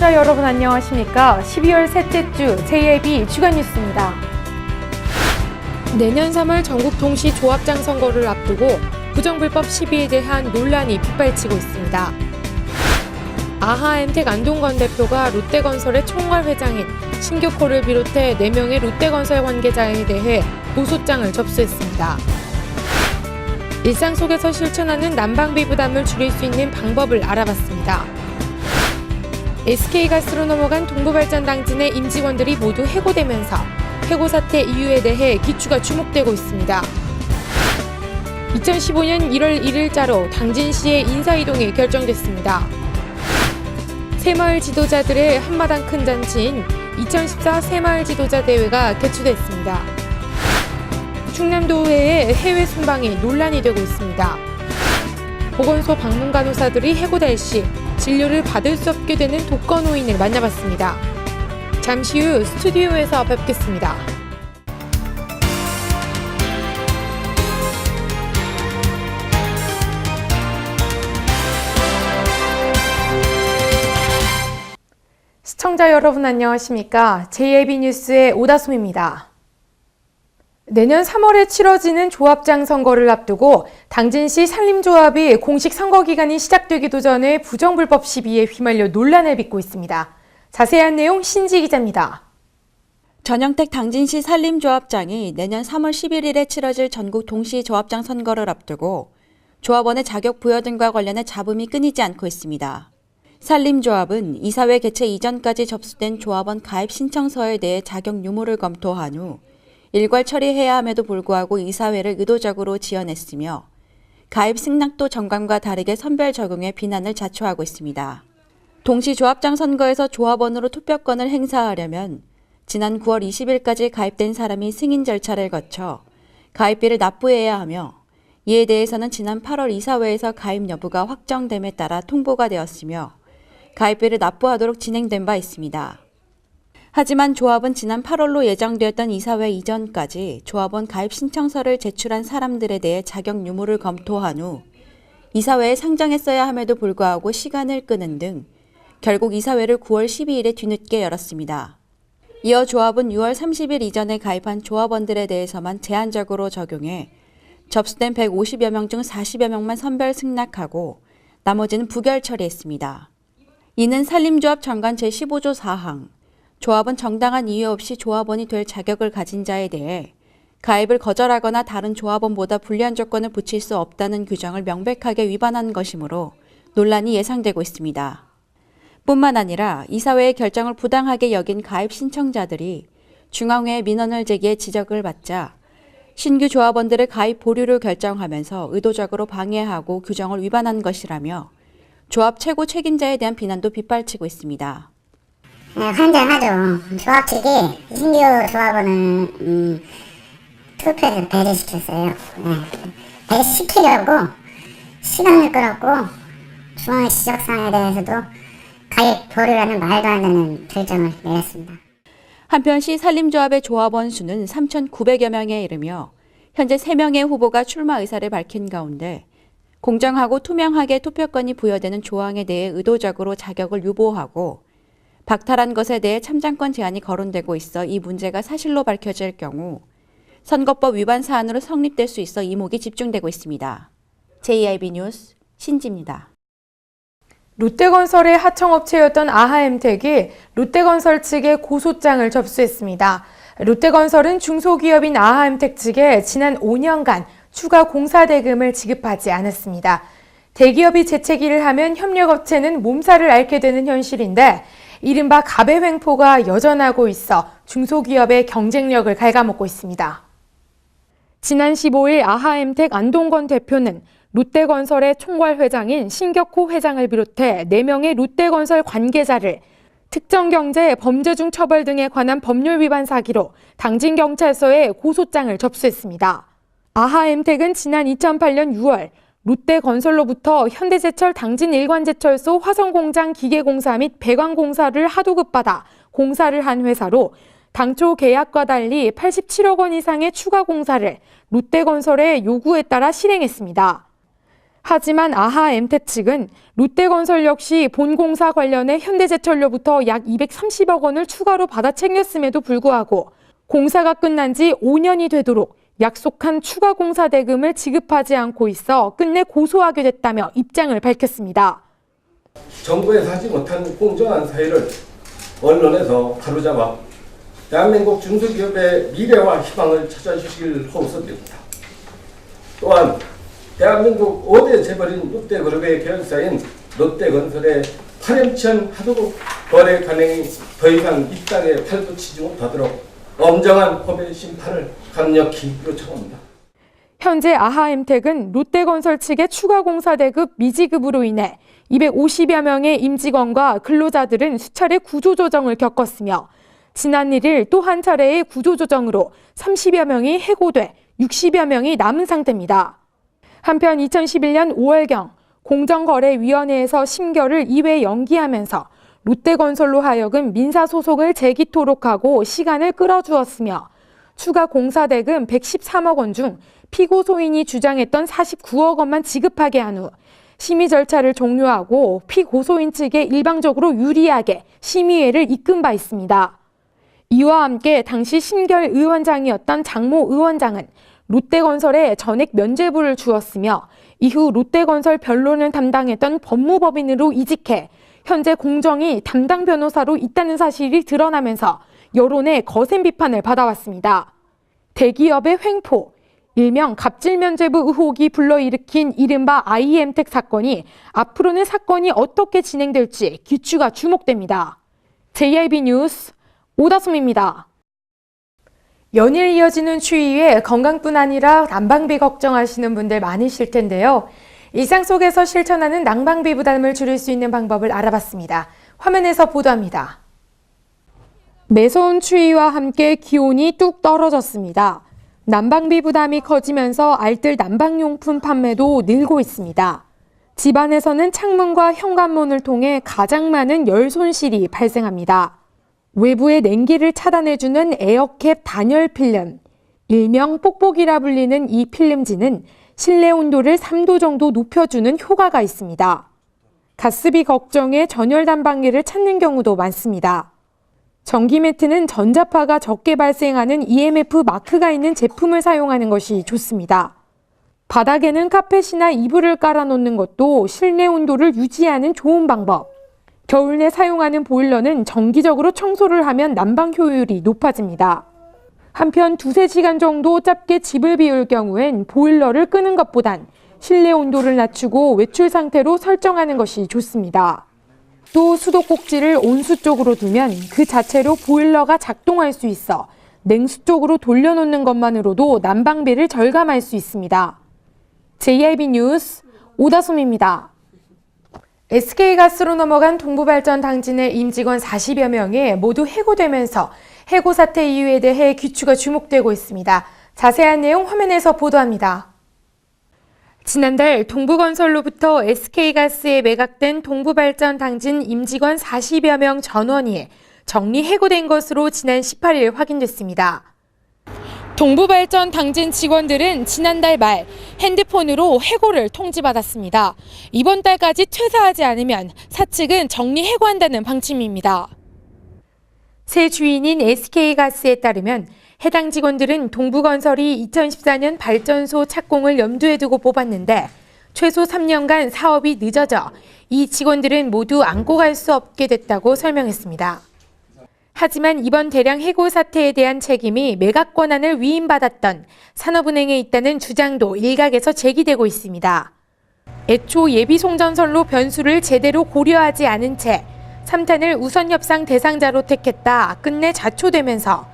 시청자 여러분 안녕하십니까? 12월 셋째 주 JIB 주간 뉴스입니다. 내년 3월 전국 동시 조합장 선거를 앞두고 부정불법 시비에 대한 논란이 빗발치고 있습니다. 아하엠텍 안동건 대표가 롯데건설의 총괄 회장인 신교코를 비롯해 4명의 롯데건설 관계자에 대해 고소장을 접수했습니다. 일상 속에서 실천하는 난방비 부담을 줄일 수 있는 방법을 알아봤습니다. SK가스로 넘어간 동부발전당진의 임직원들이 모두 해고되면서 해고 사태 이유에 대해 기추가 주목되고 있습니다. 2015년 1월 1일자로 당진시의 인사이동이 결정됐습니다. 새마을 지도자들의 한마당 큰 잔치인 2014 새마을 지도자 대회가 개최됐습니다. 충남도의회 해외 순방이 논란이 되고 있습니다. 보건소 방문 간호사들이 해고될 시 진료를 받을 수 없게 되는 독거노인을 만나봤습니다. 잠시 후 스튜디오에서 뵙겠습니다. 시청자 여러분 안녕하십니까? JIB 뉴스의 오다솜입니다. 내년 3월에 치러지는 조합장 선거를 앞두고 당진시 산림조합이 공식 선거기간이 시작되기도 전에 부정불법 시비에 휘말려 논란을 빚고 있습니다. 자세한 내용 신지 기자입니다. 전영택 당진시 산림조합장이 내년 3월 11일에 치러질 전국 동시 조합장 선거를 앞두고 조합원의 자격 부여 등과 관련해 잡음이 끊이지 않고 있습니다. 산림조합은 이사회 개최 이전까지 접수된 조합원 가입 신청서에 대해 자격 유무를 검토한 후 일괄 처리해야 함에도 불구하고 이사회를 의도적으로 지연했으며 가입 승낙도 정관과 다르게 선별 적용해 비난을 자초하고 있습니다. 동시 조합장 선거에서 조합원으로 투표권을 행사하려면 지난 9월 20일까지 가입된 사람이 승인 절차를 거쳐 가입비를 납부해야 하며 이에 대해서는 지난 8월 이사회에서 가입 여부가 확정됨에 따라 통보가 되었으며 가입비를 납부하도록 진행된 바 있습니다. 하지만 조합은 지난 8월로 예정되었던 이사회 이전까지 조합원 가입 신청서를 제출한 사람들에 대해 자격 유무를 검토한 후 이사회에 상정했어야 함에도 불구하고 시간을 끄는 등 결국 이사회를 9월 12일에 뒤늦게 열었습니다. 이어 조합은 6월 30일 이전에 가입한 조합원들에 대해서만 제한적으로 적용해 접수된 150여 명 중 40여 명만 선별 승낙하고 나머지는 부결 처리했습니다. 이는 산림조합 정관 제15조 4항 조합은 정당한 이유 없이 조합원이 될 자격을 가진 자에 대해 가입을 거절하거나 다른 조합원보다 불리한 조건을 붙일 수 없다는 규정을 명백하게 위반한 것이므로 논란이 예상되고 있습니다. 뿐만 아니라 이사회의 결정을 부당하게 여긴 가입 신청자들이 중앙회에 민원을 제기해 지적을 받자 신규 조합원들의 가입 보류를 결정하면서 의도적으로 방해하고 규정을 위반한 것이라며 조합 최고 책임자에 대한 비난도 빗발치고 있습니다. 네, 환장하죠. 조합 측이 신규 조합원을 투표에서 배제시켰어요. 네. 배제시키려고 시간을 끌었고 중앙의 지적사항에 대해서도 가입 보류라는 말도 안 되는 결정을 내렸습니다. 한편 시 산림조합의 조합원 수는 3,900여 명에 이르며 현재 3명의 후보가 출마 의사를 밝힌 가운데 공정하고 투명하게 투표권이 부여되는 조항에 대해 의도적으로 자격을 유보하고 박탈한 것에 대해 참장권 제한이 거론되고 있어 이 문제가 사실로 밝혀질 경우 선거법 위반 사안으로 성립될 수 있어 이목이 집중되고 있습니다. JIB 뉴스 신지입니다. 롯데건설의 하청업체였던 아하엠텍이 롯데건설 측에 고소장을 접수했습니다. 롯데건설은 중소기업인 아하엠텍 측에 지난 5년간 추가 공사 대금을 지급하지 않았습니다. 대기업이 재채기를 하면 협력업체는 몸살을 앓게 되는 현실인데 이른바 갑의 횡포가 여전하고 있어 중소기업의 경쟁력을 갉아먹고 있습니다. 지난 15일 아하엠텍 안동건 대표는 롯데건설의 총괄 회장인 신격호 회장을 비롯해 4명의 롯데건설 관계자를 특정경제, 범죄중 처벌 등에 관한 법률 위반 사기로 당진경찰서에 고소장을 접수했습니다. 아하엠텍은 지난 2008년 6월 롯데건설로부터 현대제철 당진 일관제철소 화성공장 기계공사 및 배관공사를 하도급받아 공사를 한 회사로 당초 계약과 달리 87억 원 이상의 추가 공사를 롯데건설의 요구에 따라 실행했습니다. 하지만 아하엠텍 측은 롯데건설 역시 본공사 관련해 현대제철로부터 약 230억 원을 추가로 받아 챙겼음에도 불구하고 공사가 끝난 지 5년이 되도록 약속한 추가 공사 대금을 지급하지 않고 있어 끝내 고소하게 됐다며 입장을 밝혔습니다. 정부에서 하지 못한 공정한 사회를 언론에서 바로잡아 대한민국 중소기업의 미래와 희망을 찾아주시길 호소드립니다. 또한 대한민국 5대 재벌인 롯데그룹의 계열사인 롯데건설의 파렴치한 하도급 거래 관행이 더 이상 이 땅에 발붙이지 못하도록 엄정한 법의 심판을 강력히 요청합니다. 현재 아하엠텍은 롯데건설 측의 추가 공사 대급 미지급으로 인해 250여 명의 임직원과 근로자들은 수차례 구조조정을 겪었으며 지난 1일 또 한 차례의 구조조정으로 30여 명이 해고돼 60여 명이 남은 상태입니다. 한편 2011년 5월경 공정거래위원회에서 심결을 2회 연기하면서 롯데건설로 하여금 민사소송을 제기토록 하고 시간을 끌어주었으며 추가 공사대금 113억 원 중 피고소인이 주장했던 49억 원만 지급하게 한 후 심의 절차를 종료하고 피고소인 측에 일방적으로 유리하게 심의회를 이끈 바 있습니다. 이와 함께 당시 심결 의원장이었던 장모 의원장은 롯데건설에 전액 면죄부를 주었으며 이후 롯데건설 변론을 담당했던 법무법인으로 이직해 현재 공정위 담당 변호사로 있다는 사실이 드러나면서 여론의 거센 비판을 받아왔습니다. 대기업의 횡포, 일명 갑질면죄부 의혹이 불러일으킨 이른바 아이엠텍 사건이 앞으로는 사건이 어떻게 진행될지 귀추가 주목됩니다. JIB 뉴스 오다솜입니다. 연일 이어지는 추위에 건강뿐 아니라 난방비 걱정하시는 분들 많으실 텐데요. 일상 속에서 실천하는 난방비 부담을 줄일 수 있는 방법을 알아봤습니다. 화면에서 보도합니다. 매서운 추위와 함께 기온이 뚝 떨어졌습니다. 난방비 부담이 커지면서 알뜰 난방용품 판매도 늘고 있습니다. 집안에서는 창문과 현관문을 통해 가장 많은 열 손실이 발생합니다. 외부의 냉기를 차단해주는 에어캡 단열 필름, 일명 뽁뽁이라 불리는 이 필름지는 실내 온도를 3도 정도 높여주는 효과가 있습니다. 가스비 걱정에 전열 난방기를 찾는 경우도 많습니다. 전기 매트는 전자파가 적게 발생하는 EMF 마크가 있는 제품을 사용하는 것이 좋습니다. 바닥에는 카펫이나 이불을 깔아놓는 것도 실내 온도를 유지하는 좋은 방법. 겨울 내 사용하는 보일러는 정기적으로 청소를 하면 난방 효율이 높아집니다. 한편 2-3시간 정도 짧게 집을 비울 경우엔 보일러를 끄는 것보단 실내 온도를 낮추고 외출 상태로 설정하는 것이 좋습니다. 또 수도꼭지를 온수 쪽으로 두면 그 자체로 보일러가 작동할 수 있어 냉수 쪽으로 돌려놓는 것만으로도 난방비를 절감할 수 있습니다. JIB 뉴스 오다솜입니다. SK가스로 넘어간 동부발전 당진의 임직원 40여 명이 모두 해고되면서 해고 사태 이유에 대해 귀추가 주목되고 있습니다. 자세한 내용 화면에서 보도합니다. 지난달 동부건설로부터 SK가스에 매각된 동부발전 당진 임직원 40여 명 전원이 정리 해고된 것으로 지난 18일 확인됐습니다. 동부발전 당진 직원들은 지난달 말 핸드폰으로 해고를 통지받았습니다. 이번 달까지 퇴사하지 않으면 사측은 정리 해고한다는 방침입니다. 새 주인인 SK가스에 따르면 해당 직원들은 동부건설이 2014년 발전소 착공을 염두에 두고 뽑았는데 최소 3년간 사업이 늦어져 이 직원들은 모두 안고 갈 수 없게 됐다고 설명했습니다. 하지만 이번 대량 해고 사태에 대한 책임이 매각 권한을 위임받았던 산업은행에 있다는 주장도 일각에서 제기되고 있습니다. 애초 예비 송전선로 변수를 제대로 고려하지 않은 채 3탄을 우선 협상 대상자로 택했다 끝내 자초되면서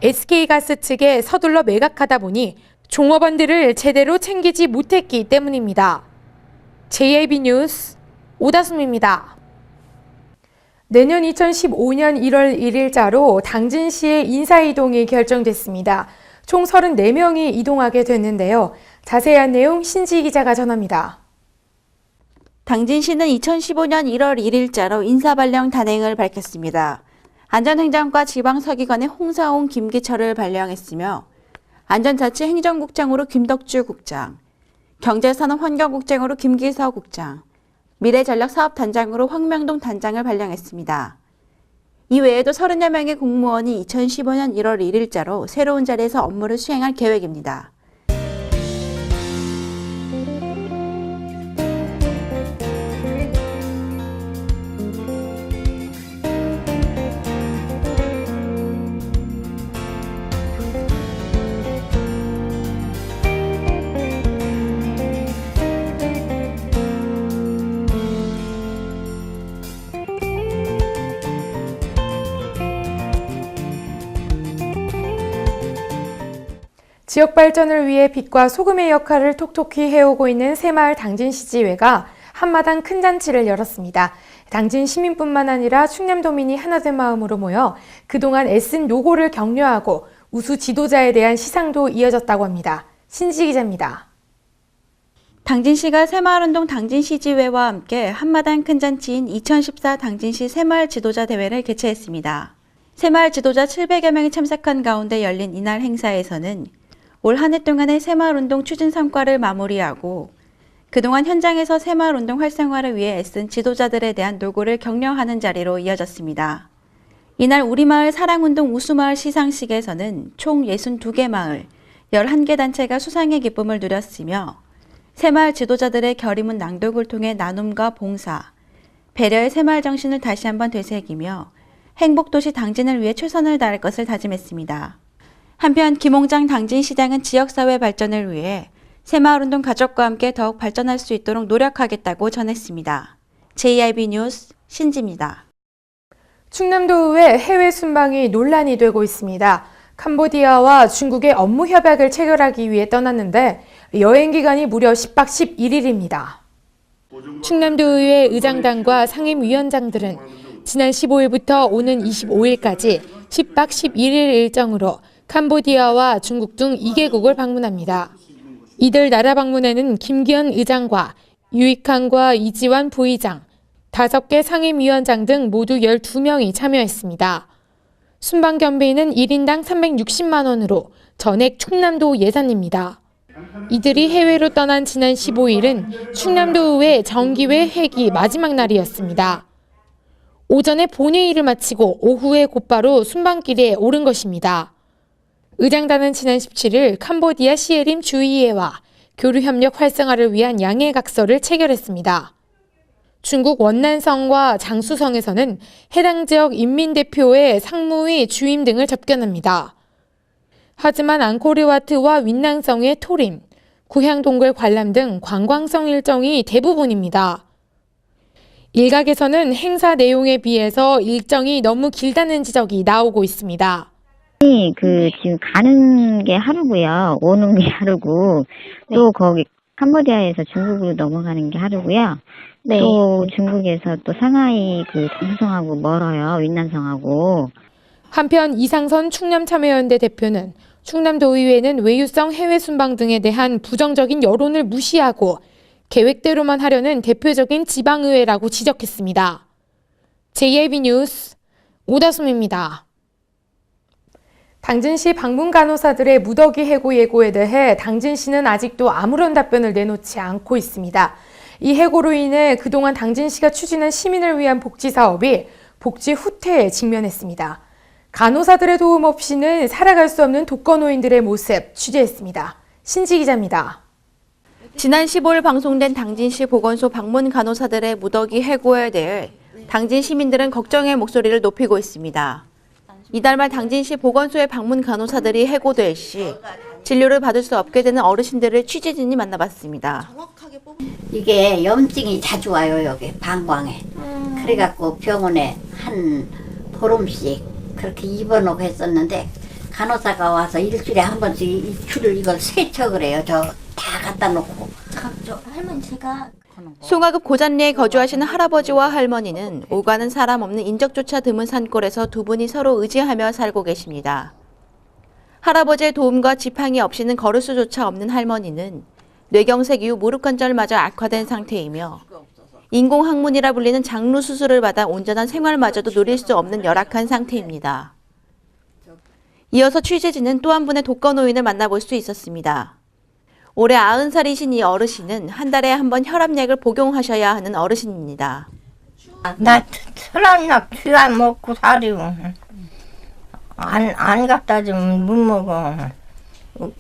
SK가스 측에 서둘러 매각하다 보니 종업원들을 제대로 챙기지 못했기 때문입니다. JIB 뉴스 오다솜입니다. 내년 2015년 1월 1일자로 당진시의 인사이동이 결정됐습니다. 총 34명이 이동하게 됐는데요. 자세한 내용 신지 기자가 전합니다. 당진시는 2015년 1월 1일자로 인사발령 단행을 밝혔습니다. 안전행정과 지방서기관의 홍사홍, 김기철을 발령했으며 안전자치행정국장으로 김덕주 국장, 경제산업환경국장으로 김기서 국장, 미래전략사업단장으로 황명동 단장을 발령했습니다. 이 외에도 30여 명의 공무원이 2015년 1월 1일자로 새로운 자리에서 업무를 수행할 계획입니다. 지역 발전을 위해 빛과 소금의 역할을 톡톡히 해오고 있는 새마을 당진시지회가 한마당 큰 잔치를 열었습니다. 당진 시민뿐만 아니라 충남도민이 하나된 마음으로 모여 그동안 애쓴 노고를 격려하고 우수 지도자에 대한 시상도 이어졌다고 합니다. 신지 기자입니다. 당진시가 새마을운동 당진시지회와 함께 한마당 큰 잔치인 2014 당진시 새마을 지도자 대회를 개최했습니다. 새마을 지도자 700여 명이 참석한 가운데 열린 이날 행사에서는 올 한 해 동안의 새마을운동 추진 성과를 마무리하고 그동안 현장에서 새마을운동 활성화를 위해 애쓴 지도자들에 대한 노고를 격려하는 자리로 이어졌습니다. 이날 우리마을 사랑운동 우수마을 시상식에서는 총 62개 마을, 11개 단체가 수상의 기쁨을 누렸으며 새마을 지도자들의 결의문 낭독을 통해 나눔과 봉사, 배려의 새마을 정신을 다시 한번 되새기며 행복도시 당진을 위해 최선을 다할 것을 다짐했습니다. 한편 김홍장 당진시장은 지역사회 발전을 위해 새마을운동 가족과 함께 더욱 발전할 수 있도록 노력하겠다고 전했습니다. JIB 뉴스 신지입니다. 충남도의회 해외 순방이 논란이 되고 있습니다. 캄보디아와 중국의 업무 협약을 체결하기 위해 떠났는데 여행 기간이 무려 10박 11일입니다. 충남도의회 의장단과 상임위원장들은 지난 15일부터 오는 25일까지 10박 11일 일정으로 캄보디아와 중국 등 2개국을 방문합니다. 이들 나라 방문에는 김기현 의장과 유익한과 이지환 부의장, 5개 상임위원장 등 모두 12명이 참여했습니다. 순방 경비는 1인당 360만 원으로 전액 충남도 예산입니다. 이들이 해외로 떠난 지난 15일은 충남도의회 정기회 회기 마지막 날이었습니다. 오전에 본회의를 마치고 오후에 곧바로 순방길에 오른 것입니다. 의장단은 지난 17일 캄보디아 시에림 주의회와 교류협력 활성화를 위한 양해각서를 체결했습니다. 중국 원난성과 장수성에서는 해당 지역 인민대표의 상무위 주임 등을 접견합니다. 하지만 앙코르와트와 윈난성의 토림, 구향동굴 관람 등 관광성 일정이 대부분입니다. 일각에서는 행사 내용에 비해서 일정이 너무 길다는 지적이 나오고 있습니다. 지금 가는 게 하루고요. 오는 게 하루고, 또 거기 캄보디아에서 중국으로 넘어가는 게 하루고요. 네. 또 중국에서 또 상하이 장수성하고 멀어요. 윈난성하고. 한편 이상선 충남참여연대 대표는 충남도의회는 외유성 해외 순방 등에 대한 부정적인 여론을 무시하고 계획대로만 하려는 대표적인 지방의회라고 지적했습니다. JIB 뉴스 오다솜입니다. 당진시 방문 간호사들의 무더기 해고 예고에 대해 당진시는 아직도 아무런 답변을 내놓지 않고 있습니다. 이 해고로 인해 그동안 당진시가 추진한 시민을 위한 복지 사업이 복지 후퇴에 직면했습니다. 간호사들의 도움 없이는 살아갈 수 없는 독거노인들의 모습 취재했습니다. 신지 기자입니다. 지난 15일 방송된 당진시 보건소 방문 간호사들의 무더기 해고에 대해 당진 시민들은 걱정의 목소리를 높이고 있습니다. 이달 말 당진시 보건소의 방문 간호사들이 해고될 시 진료를 받을 수 없게 되는 어르신들을 취재진이 만나봤습니다. 이게 염증이 자주 와요, 여기 방광에. 그래갖고 병원에 한 보름씩 그렇게 입원하고 했었는데 간호사가 와서 일주일에 한 번씩 이 줄을 이걸 세척을 해요. 저 다 갖다 놓고. 저 할머니 제가 송화읍 고잔리에 거주하시는 할아버지와 할머니는 오가는 사람 없는 인적조차 드문 산골에서 두 분이 서로 의지하며 살고 계십니다. 할아버지의 도움과 지팡이 없이는 걸을 수조차 없는 할머니는 뇌경색 이후 무릎 관절마저 악화된 상태이며 인공항문이라 불리는 장루 수술을 받아 온전한 생활마저도 누릴 수 없는 열악한 상태입니다. 이어서 취재진은 또 한 분의 독거노인을 만나볼 수 있었습니다. 올해 90살이신 이 어르신은 한 달에 한 번 혈압약을 복용하셔야 하는 어르신입니다. 나 술안약 쥐안 먹고 살이요. 안 갖다 주면 못 먹어.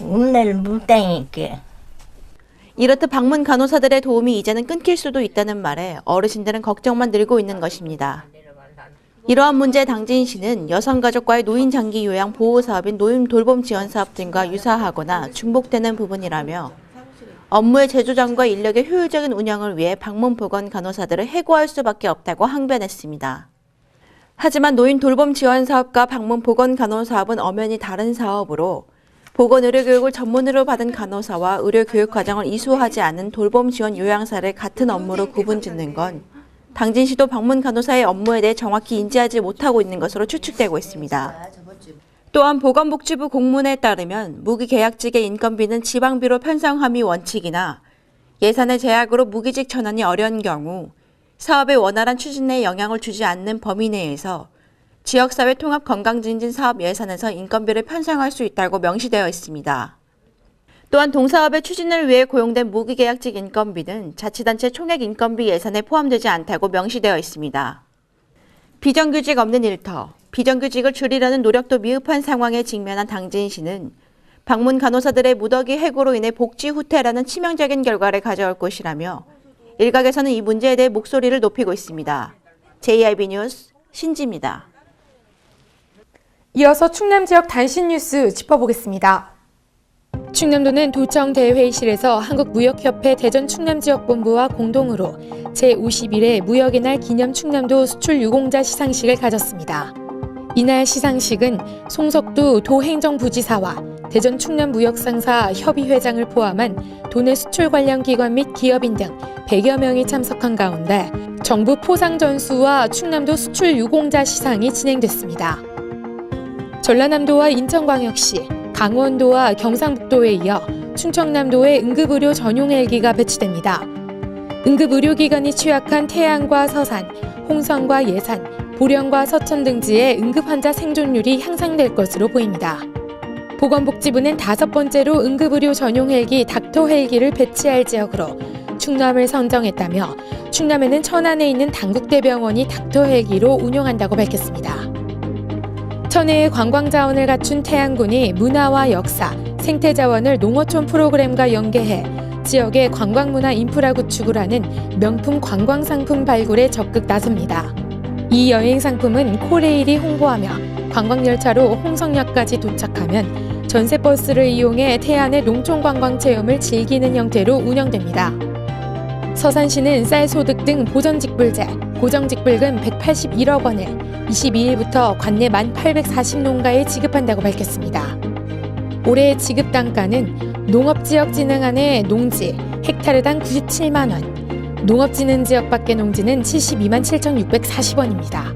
음낼 물땡이 있게. 이렇듯 방문 간호사들의 도움이 이제는 끊길 수도 있다는 말에 어르신들은 걱정만 늘고 있는 것입니다. 이러한 문제에 당진시는 여성가족과의 노인 장기 요양 보호 사업인 노인 돌봄 지원 사업 등과 유사하거나 중복되는 부분이라며 업무의 재조정과 인력의 효율적인 운영을 위해 방문 보건 간호사들을 해고할 수밖에 없다고 항변했습니다. 하지만 노인 돌봄 지원 사업과 방문 보건 간호 사업은 엄연히 다른 사업으로 보건 의료 교육을 전문으로 받은 간호사와 의료 교육 과정을 이수하지 않은 돌봄 지원 요양사를 같은 업무로 구분짓는 건 당진시도 방문 간호사의 업무에 대해 정확히 인지하지 못하고 있는 것으로 추측되고 있습니다. 또한 보건복지부 공문에 따르면 무기계약직의 인건비는 지방비로 편성함이 원칙이나 예산의 제약으로 무기직 전환이 어려운 경우 사업의 원활한 추진에 영향을 주지 않는 범위 내에서 지역사회 통합 건강증진 사업 예산에서 인건비를 편성할 수 있다고 명시되어 있습니다. 또한 동사업의 추진을 위해 고용된 무기계약직 인건비는 자치단체 총액 인건비 예산에 포함되지 않다고 명시되어 있습니다. 비정규직 없는 일터, 비정규직을 줄이려는 노력도 미흡한 상황에 직면한 당진시는 방문 간호사들의 무더기 해고로 인해 복지 후퇴라는 치명적인 결과를 가져올 것이라며 일각에서는 이 문제에 대해 목소리를 높이고 있습니다. JIB 뉴스 신지입니다. 이어서 충남 지역 단신 뉴스 짚어보겠습니다. 충남도는 도청 대회의실에서 한국무역협회 대전충남지역본부와 공동으로 제51회 무역의 날 기념 충남도 수출 유공자 시상식을 가졌습니다. 이날 시상식은 송석두 도행정부지사와 대전충남무역상사 협의회장을 포함한 도내 수출 관련 기관 및 기업인 등 100여 명이 참석한 가운데 정부 포상전수와 충남도 수출 유공자 시상이 진행됐습니다. 전라남도와 인천광역시, 강원도와 경상북도에 이어 충청남도에 응급의료 전용 헬기가 배치됩니다. 응급의료기관이 취약한 태안과 서산, 홍성과 예산, 보령과 서천 등지의 응급환자 생존율이 향상될 것으로 보입니다. 보건복지부는 5번째로 응급의료 전용 헬기 닥터 헬기를 배치할 지역으로 충남을 선정했다며 충남에는 천안에 있는 당국대병원이 닥터 헬기로 운영한다고 밝혔습니다. 천혜의 관광자원을 갖춘 태안군이 문화와 역사, 생태자원을 농어촌 프로그램과 연계해 지역의 관광문화 인프라 구축을 하는 명품 관광상품 발굴에 적극 나섭니다. 이 여행 상품은 코레일이 홍보하며 관광열차로 홍성역까지 도착하면 전세버스를 이용해 태안의 농촌관광 체험을 즐기는 형태로 운영됩니다. 서산시는 쌀소득 등 보전직불제, 고정직불금 181억 원을 22일부터 관내 1,840농가에 지급한다고 밝혔습니다. 올해 지급 단가는 농업지역진흥안의 농지 헥타르당 97만 원, 농업진흥지역 밖의 농지는 72만 7,640원입니다.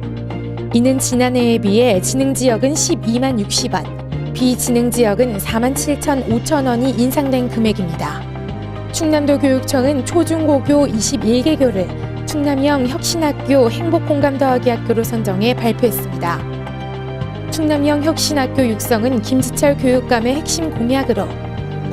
이는 지난해에 비해 진흥지역은 12만 60원, 비진흥지역은 4만 7,500원이 인상된 금액입니다. 충남도 교육청은 초중고교 21개교를 충남형 혁신학교 행복공감 더하기 학교로 선정해 발표했습니다. 충남형 혁신학교 육성은 김지철 교육감의 핵심 공약으로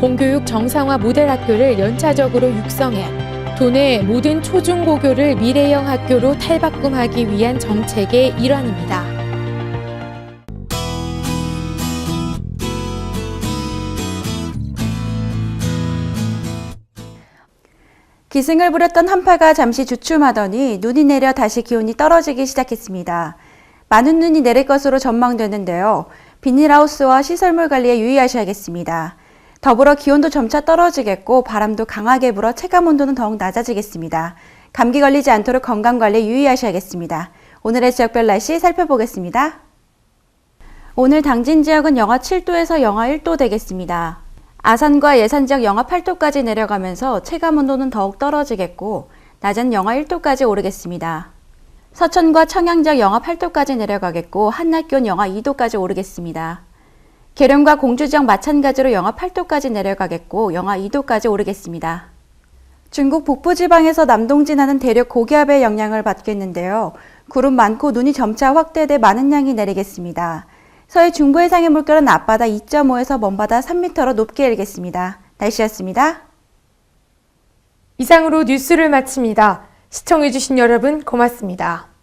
공교육 정상화 모델 학교를 연차적으로 육성해 도내 모든 초중고교를 미래형 학교로 탈바꿈하기 위한 정책의 일환입니다. 기승을 부렸던 한파가 잠시 주춤하더니 눈이 내려 다시 기온이 떨어지기 시작했습니다. 많은 눈이 내릴 것으로 전망되는데요. 비닐하우스와 시설물 관리에 유의하셔야겠습니다. 더불어 기온도 점차 떨어지겠고 바람도 강하게 불어 체감온도는 더욱 낮아지겠습니다. 감기 걸리지 않도록 건강관리에 유의하셔야겠습니다. 오늘의 지역별 날씨 살펴보겠습니다. 오늘 당진 지역은 영하 7도에서 영하 1도 되겠습니다. 아산과 예산 지역 영하 8도까지 내려가면서 체감온도는 더욱 떨어지겠고 낮은 영하 1도까지 오르겠습니다. 서천과 청양 지역 영하 8도까지 내려가겠고 한낮 기온 영하 2도까지 오르겠습니다. 계룡과 공주 지역 마찬가지로 영하 8도까지 내려가겠고 영하 2도까지 오르겠습니다. 중국 북부지방에서 남동진하는 대륙 고기압의 영향을 받겠는데요. 구름 많고 눈이 점차 확대돼 많은 양이 내리겠습니다. 서해 중부 해상의 물결은 앞바다 2.5에서 먼바다 3m로 높게 일겠습니다. 날씨였습니다. 이상으로 뉴스를 마칩니다. 시청해주신 여러분 고맙습니다.